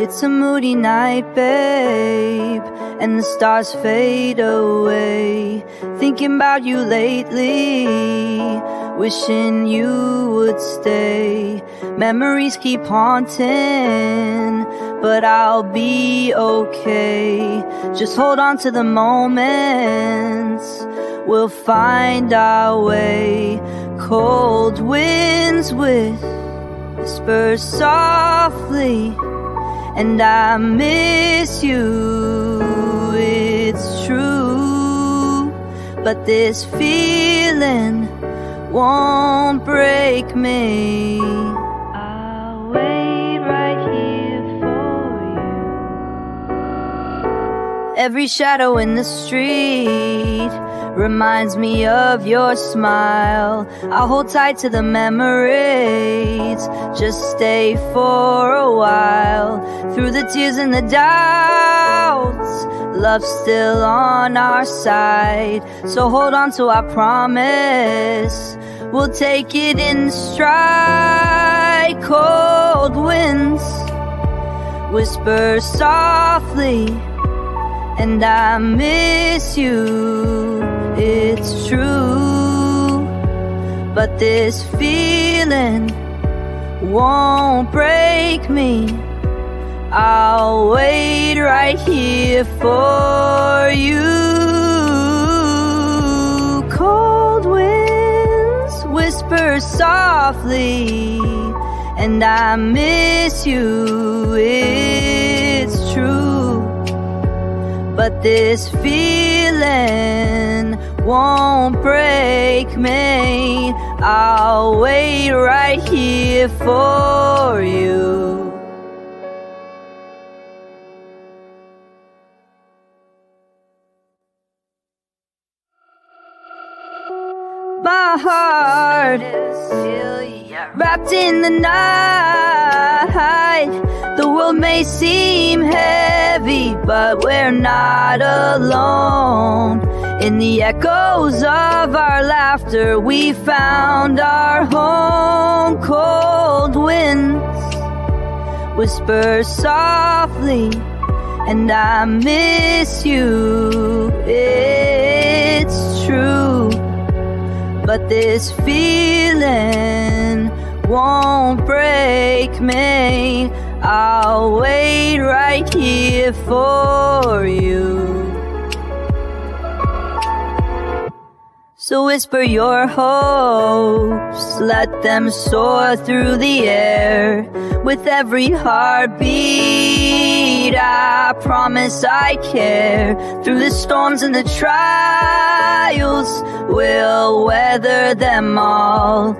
It's a moody night, babe, and the stars fade away. Thinking about you lately, wishing you would stay. Memories keep haunting, but I'll be okay. Just hold on to the moments, we'll find our way. Cold winds whisper softly, and I miss you, it's true. But this feeling won't break me. I'll wait right here for you. Every shadow in the street reminds me of your smile. I'll hold tight to the memories, just stay for a while. Through the tears and the doubts, love's still on our side. So hold on to our promise, we'll take it in stride. Cold winds whisper softly, and I miss you, it's true. But this feeling won't break me. I'll wait right here for you. Cold winds whisper softly, and I miss you, it's true. But this feeling won't break me. I'll wait right here for you. My heart wrapped in the night. The world may seem heavy, but we're not alone. In the echoes of our laughter, we found our home. Cold winds whisper softly, and I miss you, it's true. But this feeling won't break me. I'll wait right here for you. So whisper your hopes, let them soar through the air. With every heartbeat, I promise I care. Through the storms and the trials, we'll weather them all.